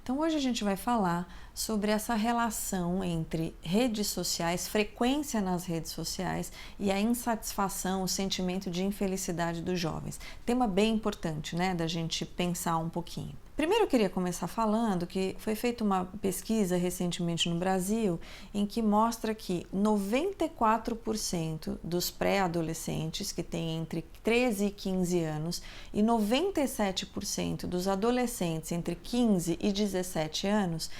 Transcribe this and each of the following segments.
Então hoje a gente vai falar sobre essa relação entre redes sociais, frequência nas redes sociais e a insatisfação, o sentimento de infelicidade dos jovens. Tema bem importante, né, da gente pensar um pouquinho. Primeiro eu queria começar falando que foi feita uma pesquisa recentemente no Brasil em que mostra que 94% dos pré-adolescentes que têm entre 13 e 15 anos e 97% dos adolescentes entre 15 e 17 anos,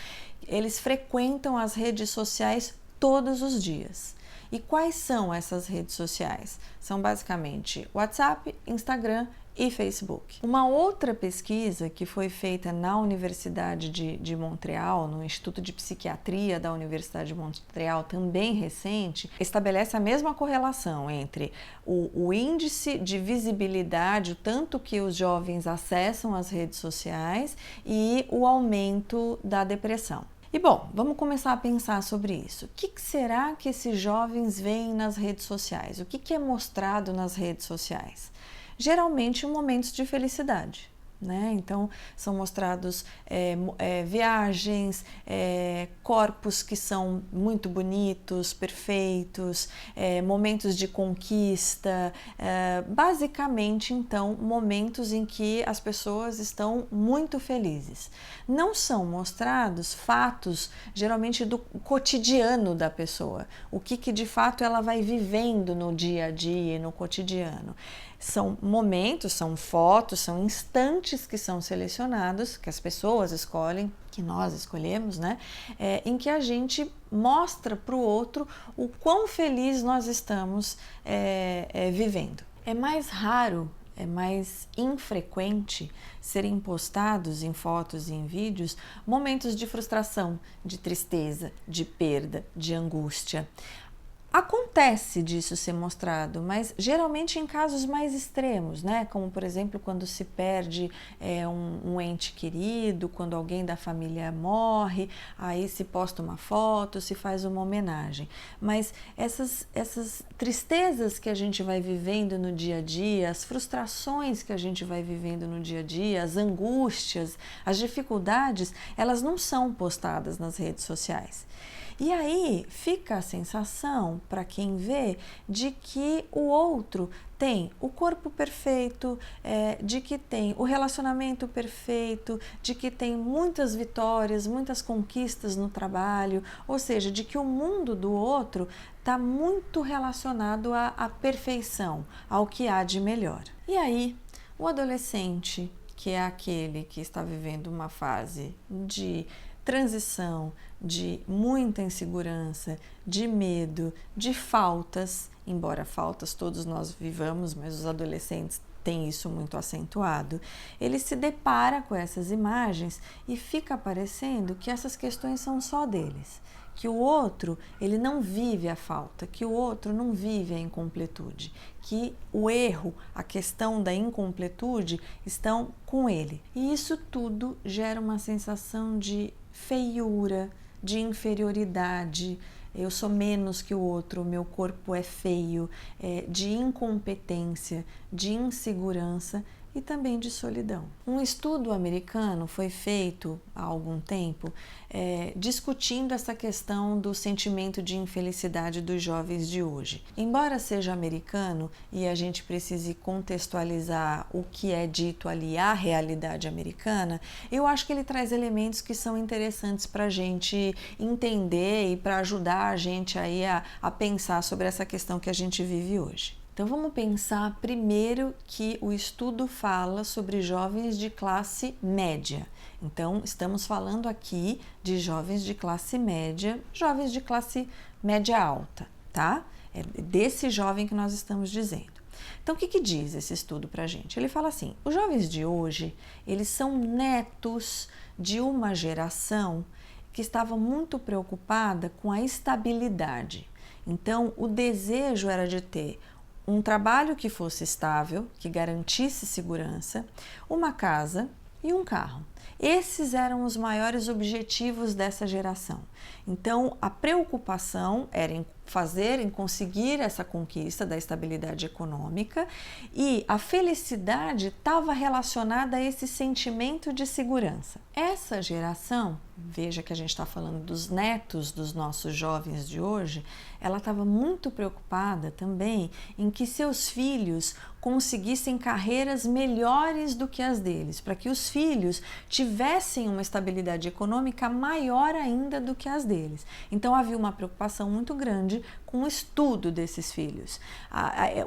eles frequentam as redes sociais todos os dias. E quais são essas redes sociais? São basicamente WhatsApp, Instagram e Facebook. Uma outra pesquisa que foi feita na Universidade de Montreal, no Instituto de Psiquiatria da Universidade de Montreal, também recente, estabelece a mesma correlação entre o índice de visibilidade, o tanto que os jovens acessam as redes sociais, e o aumento da depressão. E bom, vamos começar a pensar sobre isso. O que será que esses jovens veem nas redes sociais? O que é mostrado nas redes sociais? Geralmente momentos de felicidade, né? Então são mostrados viagens, corpos que são muito bonitos, perfeitos, momentos de conquista, basicamente então momentos em que as pessoas estão muito felizes. Não são mostrados fatos geralmente do cotidiano da pessoa, o que de fato ela vai vivendo no dia a dia e no cotidiano. São momentos, são fotos, são instantes que são selecionados, que as pessoas escolhem, que nós escolhemos, né? Em que a gente mostra para o outro o quão feliz nós estamos vivendo. É mais raro, é mais infrequente serem postados em fotos e em vídeos momentos de frustração, de tristeza, de perda, de angústia. Acontece disso ser mostrado, mas geralmente em casos mais extremos, né? Como por exemplo quando se perde um ente querido, quando alguém da família morre, aí se posta uma foto, se faz uma homenagem. Mas essas tristezas que a gente vai vivendo no dia a dia, as frustrações que a gente vai vivendo no dia a dia, as angústias, as dificuldades, elas não são postadas nas redes sociais. E aí fica a sensação, para quem vê, de que o outro tem o corpo perfeito, de que tem o relacionamento perfeito, de que tem muitas vitórias, muitas conquistas no trabalho, ou seja, de que o mundo do outro está muito relacionado à perfeição, ao que há de melhor. E aí, o adolescente, que é aquele que está vivendo uma fase de transição, de muita insegurança, de medo, de faltas, embora faltas todos nós vivamos, mas os adolescentes têm isso muito acentuado, ele se depara com essas imagens e fica parecendo que essas questões são só deles, que o outro ele não vive a falta, que o outro não vive a incompletude, que o erro, a questão da incompletude estão com ele. E isso tudo gera uma sensação de feiura, de inferioridade, eu sou menos que o outro, meu corpo é feio, de incompetência, de insegurança e também de solidão. Um estudo americano foi feito há algum tempo discutindo essa questão do sentimento de infelicidade dos jovens de hoje. Embora seja americano e a gente precise contextualizar o que é dito ali, a realidade americana, eu acho que ele traz elementos que são interessantes para a gente entender e para ajudar a gente aí a pensar sobre essa questão que a gente vive hoje. Então vamos pensar primeiro que o estudo fala sobre jovens de classe média. Então estamos falando aqui de jovens de classe média alta, tá? É desse jovem que nós estamos dizendo. Então o que diz esse estudo pra gente? Ele fala assim, os jovens de hoje, eles são netos de uma geração que estava muito preocupada com a estabilidade. Então o desejo era de ter um trabalho que fosse estável, que garantisse segurança, uma casa e um carro. Esses eram os maiores objetivos dessa geração. Então, a preocupação era em conseguir essa conquista da estabilidade econômica, e a felicidade estava relacionada a esse sentimento de segurança. Essa geração, veja que a gente está falando dos netos dos nossos jovens de hoje, ela estava muito preocupada também em que seus filhos conseguissem carreiras melhores do que as deles, para que os filhos tivessem uma estabilidade econômica maior ainda do que as deles. Então havia uma preocupação muito grande com o estudo desses filhos.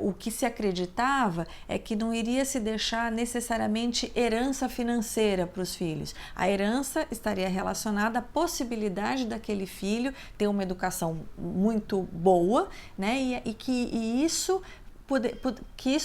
O que se acreditava é que não iria se deixar necessariamente herança financeira para os filhos. A herança estaria relacionada à possibilidade daquele filho ter uma educação muito boa, né? E que isso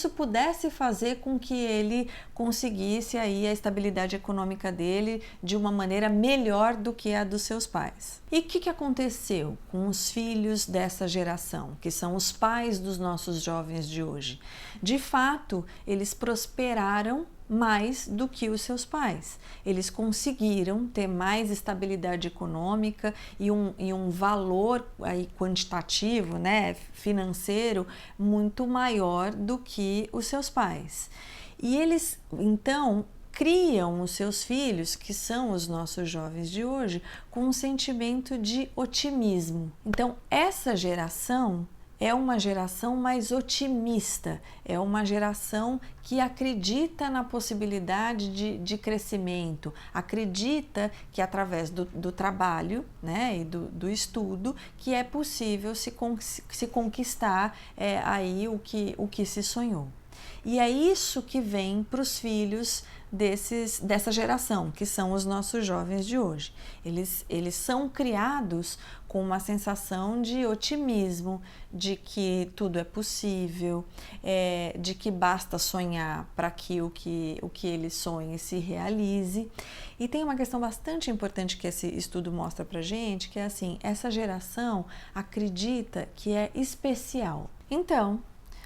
pudesse fazer com que ele conseguisse aí a estabilidade econômica dele de uma maneira melhor do que a dos seus pais. E o que aconteceu com os filhos dessa geração, que são os pais dos nossos jovens de hoje? De fato, eles prosperaram mais do que os seus pais. Eles conseguiram ter mais estabilidade econômica e um valor aí quantitativo, né, financeiro, muito maior do que os seus pais. E eles, então, criam os seus filhos, que são os nossos jovens de hoje, com um sentimento de otimismo. Então, essa geração é uma geração mais otimista, é uma geração que acredita na possibilidade de crescimento, acredita que através do trabalho, né, e do estudo, que é possível se conquistar aí o que se sonhou. E é isso que vem para os filhos dessa geração, que são os nossos jovens de hoje. Eles são criados com uma sensação de otimismo, de que tudo é possível, de que basta sonhar para que o que ele sonhe se realize. E tem uma questão bastante importante que esse estudo mostra para gente, que é assim, essa geração acredita que é especial. Então,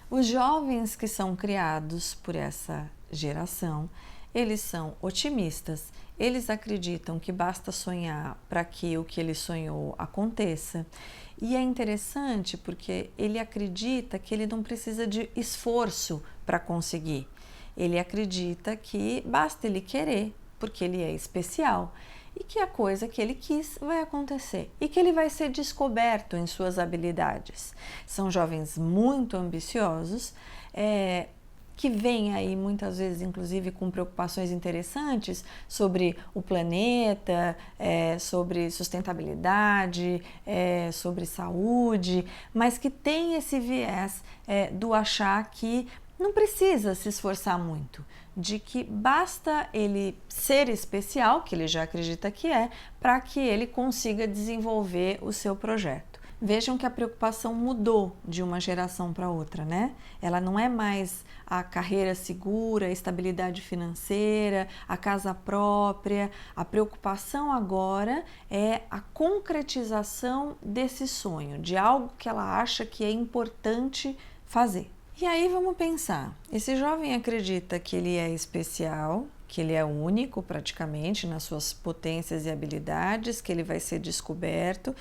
os jovens que são criados por essa geração, eles são otimistas, eles acreditam que basta sonhar para que o que ele sonhou aconteça. E é interessante porque ele acredita que ele não precisa de esforço para conseguir. Ele acredita que basta ele querer, porque ele é especial, e que a coisa que ele quis vai acontecer e que ele vai ser descoberto em suas habilidades. São jovens muito ambiciosos, que vêm aí muitas vezes, inclusive, com preocupações interessantes sobre o planeta, sobre sustentabilidade, sobre saúde, mas que tem esse viés do achar que não precisa se esforçar muito, de que basta ele ser especial, que ele já acredita que é, para que ele consiga desenvolver o seu projeto. Vejam que a preocupação mudou de uma geração para outra, né? Ela não é mais a carreira segura, a estabilidade financeira, a casa própria. A preocupação agora é a concretização desse sonho, de algo que ela acha que é importante fazer. E aí vamos pensar, esse jovem acredita que ele é especial, que ele é único praticamente nas suas potências e habilidades, que ele vai ser descoberto,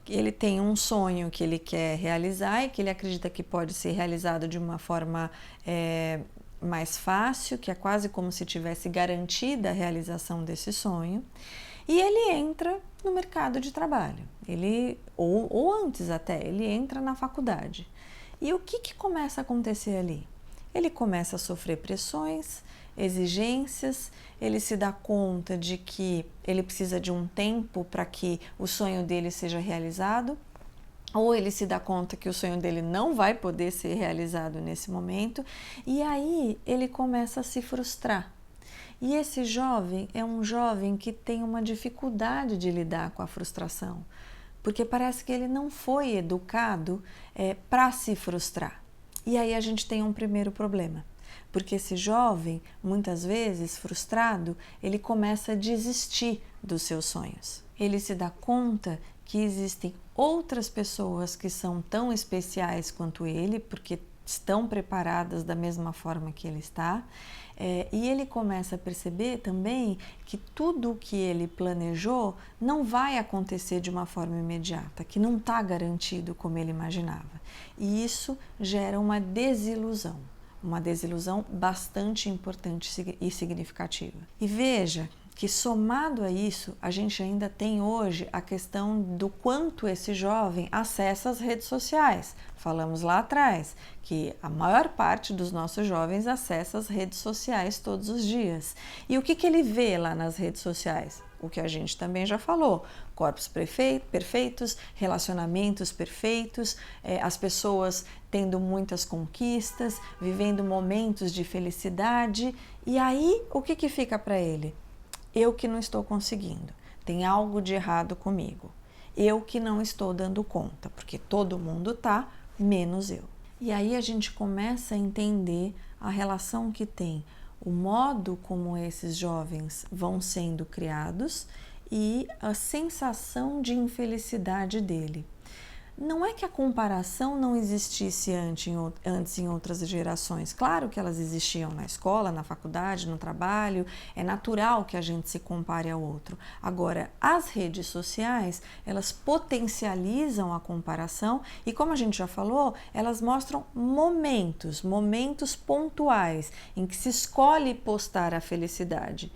que ele tem um sonho que ele quer realizar e que ele acredita que pode ser realizado de uma forma mais fácil, que é quase como se tivesse garantida a realização desse sonho. E ele entra no mercado de trabalho, ou antes até, ele entra na faculdade. E o que começa a acontecer ali? Ele começa a sofrer pressões, exigências, ele se dá conta de que ele precisa de um tempo para que o sonho dele seja realizado, ou ele se dá conta que o sonho dele não vai poder ser realizado nesse momento, e aí ele começa a se frustrar. E esse jovem é um jovem que tem uma dificuldade de lidar com a frustração, porque parece que ele não foi educado para se frustrar. E aí a gente tem um primeiro problema, porque esse jovem, muitas vezes frustrado, ele começa a desistir dos seus sonhos. Ele se dá conta que existem outras pessoas que são tão especiais quanto ele, porque estão preparadas da mesma forma que ele está. E ele começa a perceber também que tudo o que ele planejou não vai acontecer de uma forma imediata, que não está garantido como ele imaginava. E isso gera uma desilusão bastante importante e significativa. E veja que, somado a isso, a gente ainda tem hoje a questão do quanto esse jovem acessa as redes sociais. Falamos lá atrás que a maior parte dos nossos jovens acessa as redes sociais todos os dias. E o que ele vê lá nas redes sociais? O que a gente também já falou: corpos perfeitos, relacionamentos perfeitos, as pessoas tendo muitas conquistas, vivendo momentos de felicidade. E aí, o que fica para ele? Eu que não estou conseguindo, tem algo de errado comigo. Eu que não estou dando conta, porque todo mundo tá, menos eu. E aí a gente começa a entender a relação que tem o modo como esses jovens vão sendo criados e a sensação de infelicidade dele. Não é que a comparação não existisse antes em outras gerações. Claro que elas existiam na escola, na faculdade, no trabalho. É natural que a gente se compare ao outro. Agora, as redes sociais, elas potencializam a comparação e, como a gente já falou, elas mostram momentos pontuais em que se escolhe postar a felicidade.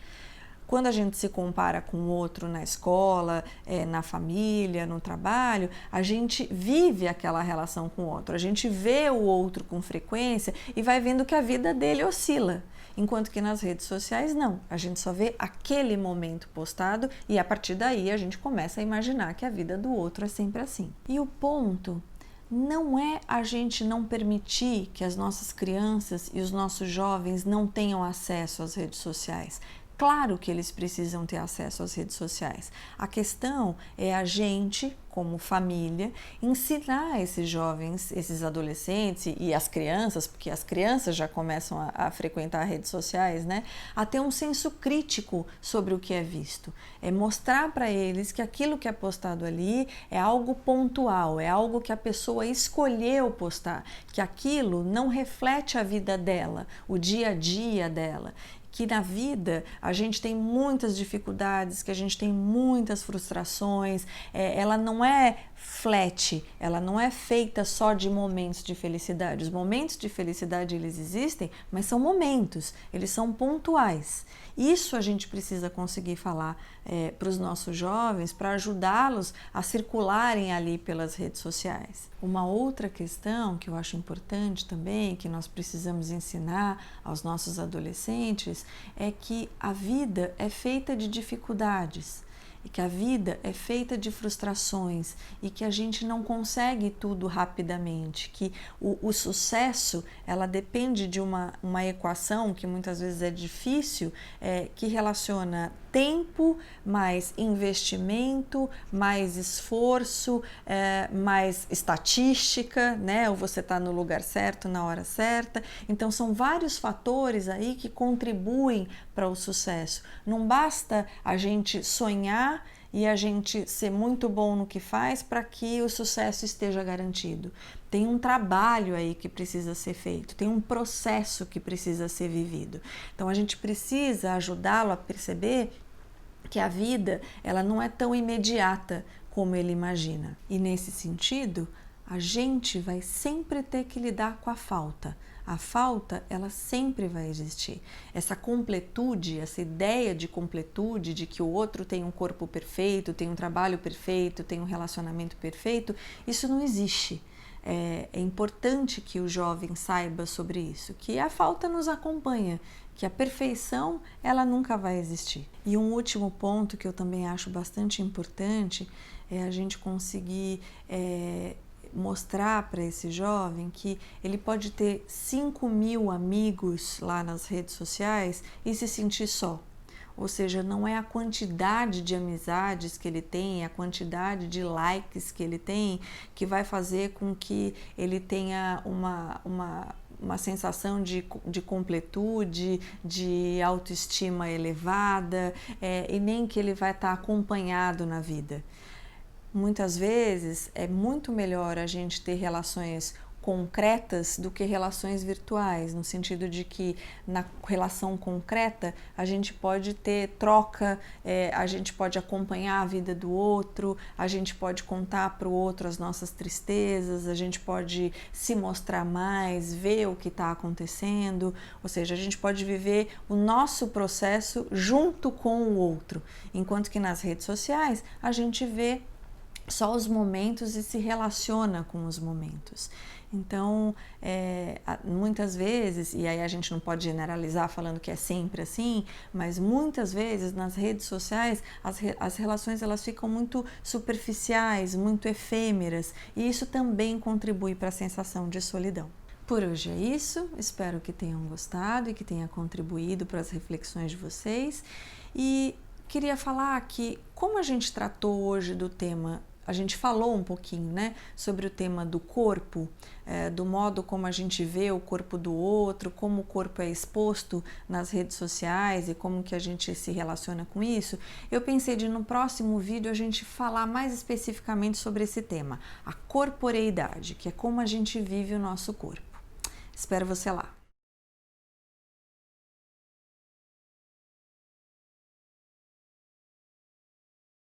Quando a gente se compara com o outro na escola, na família, no trabalho, a gente vive aquela relação com o outro, a gente vê o outro com frequência e vai vendo que a vida dele oscila. Enquanto que nas redes sociais não, a gente só vê aquele momento postado e a partir daí a gente começa a imaginar que a vida do outro é sempre assim. E o ponto não é a gente não permitir que as nossas crianças e os nossos jovens não tenham acesso às redes sociais. Claro que eles precisam ter acesso às redes sociais. A questão é a gente, como família, ensinar esses jovens, esses adolescentes e as crianças, porque as crianças já começam a frequentar redes sociais, né? A ter um senso crítico sobre o que é visto. É mostrar para eles que aquilo que é postado ali é algo pontual, é algo que a pessoa escolheu postar, que aquilo não reflete a vida dela, o dia a dia dela. Que na vida a gente tem muitas dificuldades, que a gente tem muitas frustrações, ela não é flat, ela não é feita só de momentos de felicidade. Os momentos de felicidade, eles existem, mas são momentos, eles são pontuais. Isso a gente precisa conseguir falar para os nossos jovens, para ajudá-los a circularem ali pelas redes sociais. Uma outra questão que eu acho importante também, que nós precisamos ensinar aos nossos adolescentes, é que a vida é feita de dificuldades. E que a vida é feita de frustrações e que a gente não consegue tudo rapidamente, que o sucesso, ela depende de uma equação que muitas vezes é difícil, que relaciona tempo, mais investimento, mais esforço, mais estatística, né? Ou você está no lugar certo, na hora certa. Então são vários fatores aí que contribuem para o sucesso. Não basta a gente sonhar e a gente ser muito bom no que faz para que o sucesso esteja garantido. Tem um trabalho aí que precisa ser feito, tem um processo que precisa ser vivido. Então a gente precisa ajudá-lo a perceber que a vida, ela não é tão imediata como ele imagina. E nesse sentido, a gente vai sempre ter que lidar com a falta. A falta, ela sempre vai existir. Essa completude, essa ideia de completude, de que o outro tem um corpo perfeito, tem um trabalho perfeito, tem um relacionamento perfeito, isso não existe. É importante que o jovem saiba sobre isso, que a falta nos acompanha, que a perfeição, ela nunca vai existir. E um último ponto que eu também acho bastante importante é a gente conseguir mostrar para esse jovem que ele pode ter 5.000 amigos lá nas redes sociais e se sentir só. Ou seja, não é a quantidade de amizades que ele tem, a quantidade de likes que ele tem, que vai fazer com que ele tenha uma sensação de completude, de autoestima elevada, e nem que ele vai estar acompanhado na vida. Muitas vezes é muito melhor a gente ter relações concretas do que relações virtuais, no sentido de que na relação concreta a gente pode ter troca, a gente pode acompanhar a vida do outro, a gente pode contar para o outro as nossas tristezas, a gente pode se mostrar mais, ver o que está acontecendo, ou seja, a gente pode viver o nosso processo junto com o outro, enquanto que nas redes sociais a gente vê só os momentos e se relaciona com os momentos. Então, muitas vezes, e aí a gente não pode generalizar falando que é sempre assim, mas muitas vezes nas redes sociais as relações elas ficam muito superficiais, muito efêmeras, e isso também contribui para a sensação de solidão. Por hoje é isso, espero que tenham gostado e que tenha contribuído para as reflexões de vocês. E queria falar que, como a gente tratou hoje do tema, a gente falou um pouquinho, né, sobre o tema do corpo, do modo como a gente vê o corpo do outro, como o corpo é exposto nas redes sociais e como que a gente se relaciona com isso. Eu pensei de no próximo vídeo a gente falar mais especificamente sobre esse tema, a corporeidade, que é como a gente vive o nosso corpo. Espero você lá!